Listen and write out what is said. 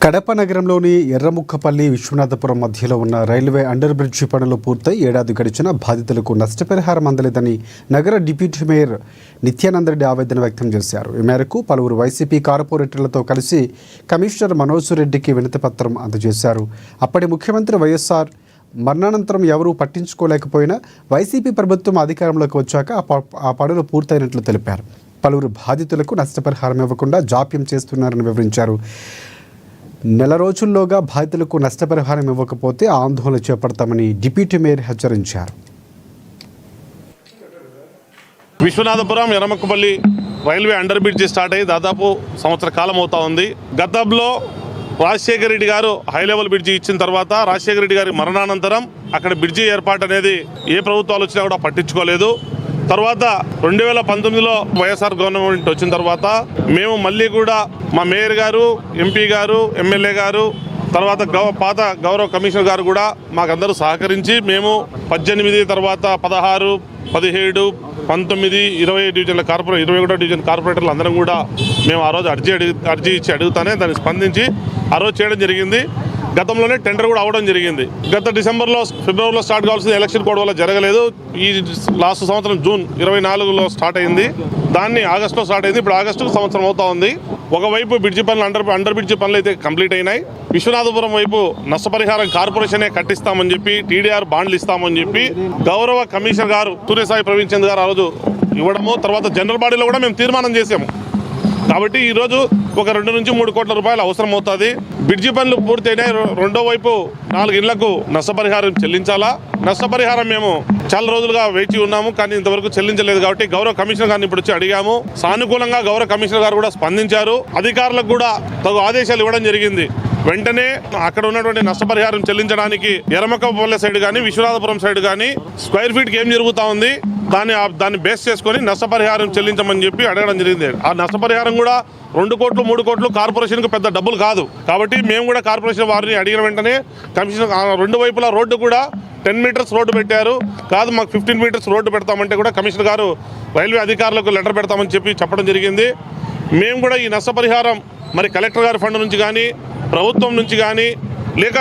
కడప నగరంలోని ఎర్రముక్కపల్లి విశ్వనాథపురం మధ్యలో ఉన్న రైల్వే అండర్ బ్రిడ్జి పనులు పూర్తయి ఏడాది గడిచిన బాధితులకు నష్టపరిహారం అందలేదని నగర డిప్యూటీ మేయర్ నిత్యానందరెడ్డి ఆవేదన వ్యక్తం చేశారు. ఈ మేరకు పలువురు వైసీపీ కార్పొరేటర్లతో కలిసి కమిషనర్ మనోజ్ రెడ్డికి వినతిపత్రం అందజేశారు. అప్పటి ముఖ్యమంత్రి వైఎస్ఆర్ మరణానంతరం ఎవరూ పట్టించుకోలేకపోయినా వైసీపీ ప్రభుత్వం అధికారంలోకి వచ్చాక ఆ పనులు పూర్తయినట్లు తెలిపారు. పలువురు బాధితులకు నష్టపరిహారం ఇవ్వకుండా జాప్యం చేస్తున్నారని వివరించారు. నెల రోజుల్లోగా బాధితులకు నష్టపరిహారం ఇవ్వకపోతే ఆందోళన చేపడతామని డిప్యూటీ మేయర్ హెచ్చరించారు. Viswanathapuram Erramukkapalli railway under bridge start అయ్యి దాదాపు సంవత్సర కాలం అవుతా ఉంది. గతంలో రాజశేఖర రెడ్డి గారు హై లెవెల్ బ్రిడ్జి ఇచ్చిన తర్వాత రాజశేఖర రెడ్డి గారి మరణానంతరం అక్కడ బ్రిడ్జి ఏర్పాటు అనేది ఏ ప్రభుత్వాలు వచ్చినా కూడా పట్టించుకోలేదు. తర్వాత 2019లో వైఎస్ఆర్ గవర్నమెంట్ వచ్చిన తర్వాత మేము మళ్ళీ కూడా మా మేయర్ గారు, ఎంపీ గారు, ఎమ్మెల్యే గారు, తర్వాత పాత గౌరవ కమిషనర్ గారు కూడా మాకందరూ సహకరించి మేము 18 తర్వాత 16, 17, 19, 20 డివిజన్ల కార్పొరేట్ 21 డివిజన్ కార్పొరేటర్లు అందరం కూడా మేము ఆ రోజు అర్జీ ఇచ్చి అడుగుతానే దాన్ని స్పందించి ఆ రోజు చేయడం జరిగింది. గతంలోనే టెండర్ కూడా అవడం జరిగింది. గత ఫిబ్రవరిలో స్టార్ట్ కావాల్సిన ఎలక్షన్ కోడ్ వల్ల జరగలేదు. ఈ లాస్ట్ సంవత్సరం జూన్ 24లో స్టార్ట్ అయింది. దాన్ని ఆగస్టులో స్టార్ట్ అయింది. ఇప్పుడు ఆగస్టుకు సంవత్సరం అవుతా ఉంది. ఒకవైపు బ్రిడ్జి పనులు అండర్ బ్రిడ్జి పనులు అయితే కంప్లీట్ అయినాయి. విశ్వనాథపురం వైపు నష్టపరిహారం కార్పొరేషనే కట్టిస్తామని చెప్పి TDR బాండ్లు ఇస్తామని చెప్పి గౌరవ కమిషనర్ గారు సూర్యసాయి ప్రవీణ్ చంద్ గారు ఆ రోజు ఇవ్వడము, తర్వాత జనరల్ బాడీలో కూడా మేము తీర్మానం చేసాము. కాబట్టి ఈరోజు ఒక 2 నుంచి 3 కోట్ల రూపాయలు అవసరం అవుతుంది. బ్రిడ్జి పనులు పూర్తయినాయి. రెండో వైపు 4 ఇళ్లకు నష్టపరిహారం చెల్లించాలా. నష్టపరిహారం మేము చాలా రోజులుగా వేచి ఉన్నాము, కానీ ఇంతవరకు చెల్లించలేదు. కాబట్టి గౌరవ కమిషనర్ గారిని ఇప్పుడు వచ్చి అడిగాము. సానుకూలంగా గౌరవ కమిషనర్ గారు కూడా స్పందించారు. అధికారులకు కూడా తగు ఆదేశాలు ఇవ్వడం జరిగింది. వెంటనే అక్కడ ఉన్నటువంటి నష్టపరిహారం చెల్లించడానికి ఎర్రముక్కపల్లి సైడ్ కానీ విశ్వనాథపురం సైడ్ కానీ స్క్వేర్ ఫీట్కి ఏం జరుగుతూ ఉంది దాన్ని బేస్ చేసుకొని నష్టపరిహారం చెల్లించమని చెప్పి అడగడం జరిగింది. ఆ నష్టపరిహారం కూడా 2 కోట్లు 3 కోట్లు కార్పొరేషన్కు పెద్ద డబ్బులు కాదు. కాబట్టి మేము కూడా కార్పొరేషన్ వారిని అడిగిన వెంటనే కమిషనర్ 2 వైపులా రోడ్డు కూడా 10 మీటర్స్ రోడ్డు పెట్టారు. కాదు మాకు 15 మీటర్స్ రోడ్డు పెడతామంటే కూడా కమిషనర్ గారు రైల్వే అధికారులకు లెటర్ పెడతామని చెప్పడం జరిగింది. మేము కూడా ఈ నష్టపరిహారం మరి కలెక్టర్ గారి ఫండ్ నుంచి కానీ ప్రభుత్వం నుంచి కానీ లేక